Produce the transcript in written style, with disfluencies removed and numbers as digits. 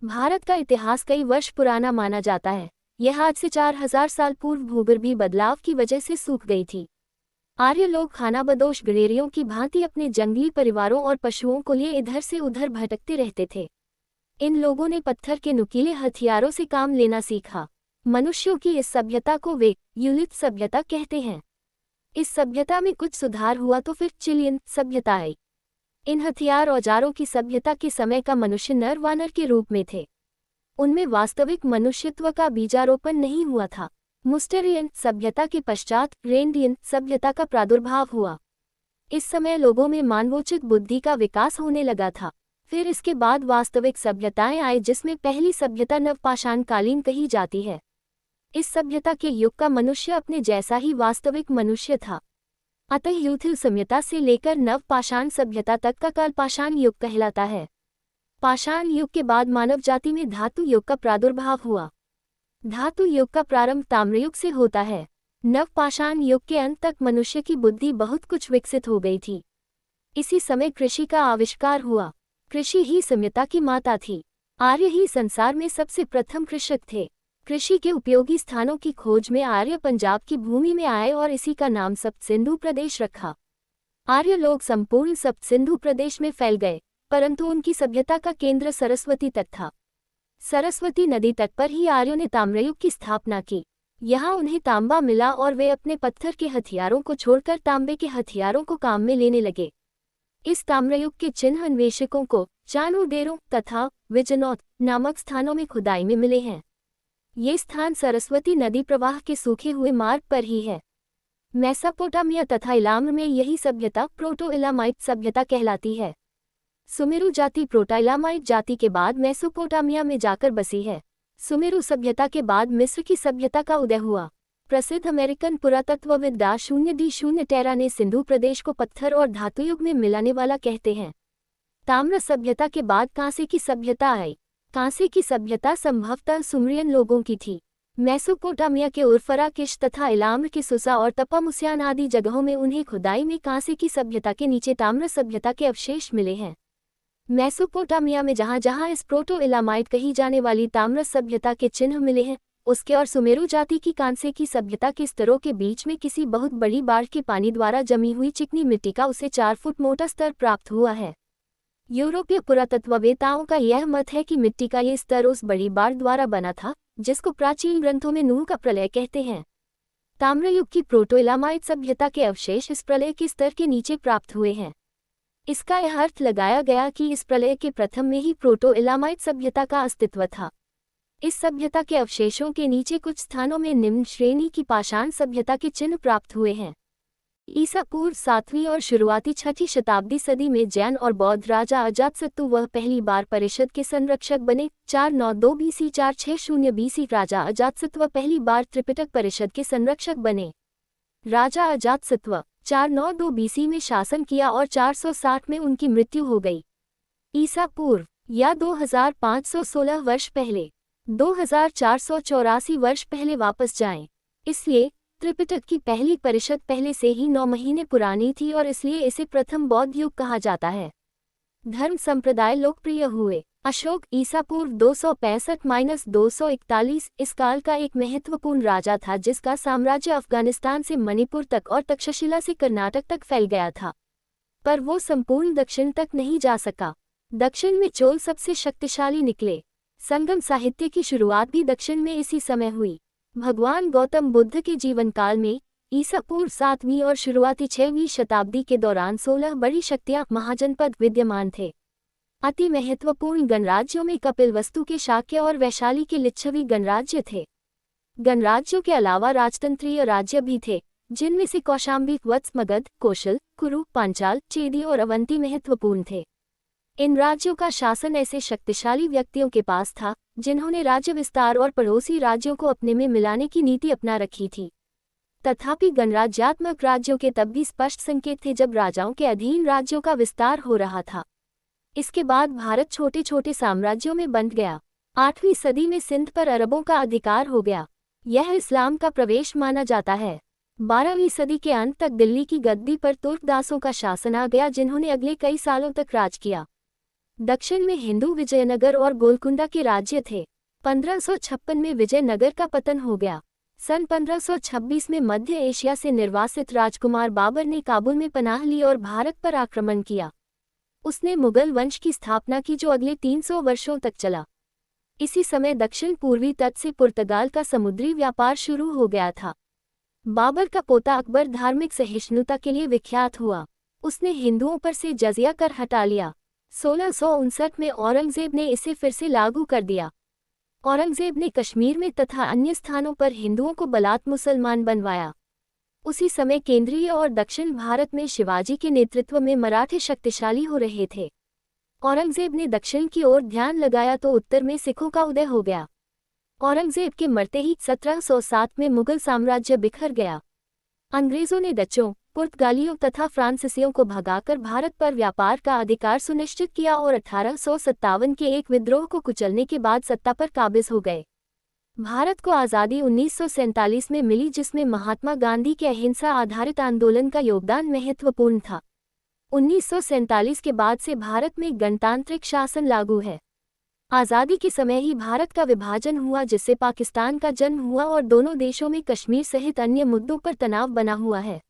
भारत का इतिहास कई वर्ष पुराना माना जाता है। यह आज से 4000 साल पूर्व भूगर्भीय बदलाव की वजह से सूख गई थी। आर्य लोग खानाबदोश गिरहरियों की भांति अपने जंगली परिवारों और पशुओं को लिए इधर से उधर भटकते रहते थे। इन लोगों ने पत्थर के नुकीले हथियारों से काम लेना सीखा। मनुष्यों की इस सभ्यता को वे यूलिथ सभ्यता कहते हैं। इस सभ्यता में कुछ सुधार हुआ तो फिर चिलियन सभ्यता आई। इन हथियार औजारों की सभ्यता के समय का मनुष्य नर वानर के रूप में थे। उनमें वास्तविक मनुष्यत्व का बीजारोपण नहीं हुआ था। मुस्टेरियन सभ्यता के पश्चात रेंडियन सभ्यता का प्रादुर्भाव हुआ। इस समय लोगों में मानवोचित बुद्धि का विकास होने लगा था। फिर इसके बाद वास्तविक सभ्यताएं आई, जिसमें पहली सभ्यता नवपाषाणकालीन कही जाती है। इस सभ्यता के युग का मनुष्य अपने जैसा ही वास्तविक मनुष्य था। अतः यूथिल सभ्यता से लेकर नवपाषाण सभ्यता तक का काल पाषाण युग कहलाता है। पाषाण युग के बाद मानव जाति में धातु युग का प्रादुर्भाव हुआ। धातु युग का प्रारंभ ताम्रयुग से होता है। नवपाषाण युग के अंत तक मनुष्य की बुद्धि बहुत कुछ विकसित हो गई थी। इसी समय कृषि का आविष्कार हुआ। कृषि ही सभ्यता की माता थी। आर्य ही संसार में सबसे प्रथम कृषक थे। कृषि के उपयोगी स्थानों की खोज में आर्य पंजाब की भूमि में आए और इसी का नाम सप्त सिंधु प्रदेश रखा। आर्य लोग संपूर्ण सप्त सिंधु प्रदेश में फैल गए, परंतु उनकी सभ्यता का केंद्र सरस्वती तट था। सरस्वती नदी तट पर ही आर्यों ने ताम्रयुग की स्थापना की। यहाँ उन्हें तांबा मिला और वे अपने पत्थर के हथियारों को छोड़कर तांबे के हथियारों को काम में लेने लगे। इस ताम्रयुग के चिन्ह अन्वेषकों को चानूडेरों तथा विजनौत नामक स्थानों में खुदाई में मिले हैं। ये स्थान सरस्वती नदी प्रवाह के सूखे हुए मार्ग पर ही है। मेसोपोटामिया तथा इलाम में यही सभ्यता प्रोटो इलामाइट सभ्यता कहलाती है। सुमेरु जाति प्रोटो इलामाइट जाति के बाद मेसोपोटामिया में जाकर बसी है। सुमेरु सभ्यता के बाद मिस्र की सभ्यता का उदय हुआ। प्रसिद्ध अमेरिकन पुरातत्वविद D0 टेरा ने सिंधु प्रदेश को पत्थर और धातुयुग में मिलाने वाला कहते हैं। ताम्र सभ्यता के बाद कांसे की सभ्यता आई। कांसे की सभ्यता संभवतः सुमरियन लोगों की थी। मेसोपोटामिया के उर्फरा किश तथा इलाम के सुसा और तपामुस्यान आदि जगहों में उन्हें खुदाई में कांसे की सभ्यता के नीचे ताम्र सभ्यता के अवशेष मिले हैं। मेसोपोटामिया में जहाँ जहाँ इस प्रोटो इलामाइट कही जाने वाली ताम्र सभ्यता के चिन्ह मिले हैं, उसके और सुमेरु जाति की कांसे की सभ्यता के स्तरों के बीच में किसी बहुत बड़ी बाढ़ के पानी द्वारा जमी हुई चिकनी मिट्टी का उसे 4 फुट मोटा स्तर प्राप्त हुआ है। यूरोपीय पुरातत्ववेताओं का यह मत है कि मिट्टी का ये स्तर उस बड़ी बाढ़ द्वारा बना था, जिसको प्राचीन ग्रंथों में नूह का प्रलय कहते हैं। ताम्रयुग की प्रोटो इलामाइट सभ्यता के अवशेष इस प्रलय के स्तर के नीचे प्राप्त हुए हैं। इसका यह अर्थ लगाया गया कि इस प्रलय के प्रथम में ही प्रोटो इलामाइट सभ्यता का अस्तित्व था। इस सभ्यता के अवशेषों के नीचे कुछ स्थानों में निम्न श्रेणी की पाषाण सभ्यता के चिन्ह प्राप्त हुए हैं। ईसा पूर्व 7वीं और शुरुआती 6ठी शताब्दी सदी में जैन और बौद्ध राजा अजातशत्रु वह पहली बार परिषद के संरक्षक बने। 492 BC 460 BC राजा अजातशत्रु पहली बार त्रिपिटक परिषद के संरक्षक बने। राजा अजातशत्रु 492 BC में शासन किया और 460 में उनकी मृत्यु हो गई। ईसा पूर्व या 2516 वर्ष पहले 2484 वर्ष पहले वापस जाएं। इसलिए त्रिपिटक की पहली परिषद पहले से ही 9 महीने पुरानी थी और इसलिए इसे प्रथम बौद्ध युग कहा जाता है। धर्म संप्रदाय लोकप्रिय हुए। अशोक ईसा पूर्व 265-241 इस काल का एक महत्वपूर्ण राजा था, जिसका साम्राज्य अफगानिस्तान से मणिपुर तक और तक्षशिला से कर्नाटक तक फैल गया था, पर वो संपूर्ण दक्षिण तक नहीं जा सका। दक्षिण में चोल सबसे शक्तिशाली निकले। संगम साहित्य की शुरुआत भी दक्षिण में इसी समय हुई। भगवान गौतम बुद्ध के जीवन काल में ईसा पूर्व 7वीं और शुरुआती 6वीं शताब्दी के दौरान 16 बड़ी शक्तियां महाजनपद विद्यमान थे। अति महत्वपूर्ण गणराज्यों में कपिलवस्तु के शाक्य और वैशाली के लिच्छवी गणराज्य थे। गणराज्यों के अलावा राजतंत्रीय राज्य भी थे, जिनमें से कौशाम्बी, वत्स, मगध, कौशल, कुरु, पांचाल, चेदी और अवंती महत्वपूर्ण थे। इन राज्यों का शासन ऐसे शक्तिशाली व्यक्तियों के पास था, जिन्होंने राज्य विस्तार और पड़ोसी राज्यों को अपने में मिलाने की नीति अपना रखी थी। तथापि गणराज्यात्मक राज्यों के तब भी स्पष्ट संकेत थे जब राजाओं के अधीन राज्यों का विस्तार हो रहा था। इसके बाद भारत छोटे छोटे साम्राज्यों में बंट गया। 8वीं सदी में सिंध पर अरबों का अधिकार हो गया। यह इस्लाम का प्रवेश माना जाता है। 12वीं सदी के अंत तक दिल्ली की गद्दी पर तुर्कदासों का शासन आ गया, जिन्होंने अगले कई सालों तक राज किया। दक्षिण में हिंदू विजयनगर और गोलकुंडा के राज्य थे। 1556 में विजयनगर का पतन हो गया। सन 1526 में मध्य एशिया से निर्वासित राजकुमार बाबर ने काबुल में पनाह ली और भारत पर आक्रमण किया। उसने मुगल वंश की स्थापना की जो अगले 300 वर्षों तक चला। इसी समय दक्षिण पूर्वी तट से पुर्तगाल का समुद्री व्यापार शुरू हो गया था। बाबर का पोता अकबर धार्मिक सहिष्णुता के लिए विख्यात हुआ। उसने हिंदुओं पर से जजिया कर हटा लिया। 1659 में औरंगजेब ने इसे फिर से लागू कर दिया। औरंगजेब ने कश्मीर में तथा अन्य स्थानों पर हिंदुओं को बलात् मुसलमान बनवाया। उसी समय केंद्रीय और दक्षिण भारत में शिवाजी के नेतृत्व में मराठे शक्तिशाली हो रहे थे। औरंगजेब ने दक्षिण की ओर ध्यान लगाया तो उत्तर में सिखों का उदय हो गया। औरंगजेब के मरते ही 1707 में मुगल साम्राज्य बिखर गया। अंग्रेजों ने डचों, पुर्तगालियों तथा फ्रांसीसियों को भगाकर भारत पर व्यापार का अधिकार सुनिश्चित किया और 1857 के एक विद्रोह को कुचलने के बाद सत्ता पर काबिज हो गए। भारत को आज़ादी 1947 में मिली, जिसमें महात्मा गांधी के अहिंसा आधारित आंदोलन का योगदान महत्वपूर्ण था। 1947 के बाद से भारत में गणतांत्रिक शासन लागू है। आज़ादी के समय ही भारत का विभाजन हुआ, जिससे पाकिस्तान का जन्म हुआ और दोनों देशों में कश्मीर सहित अन्य मुद्दों पर तनाव बना हुआ है।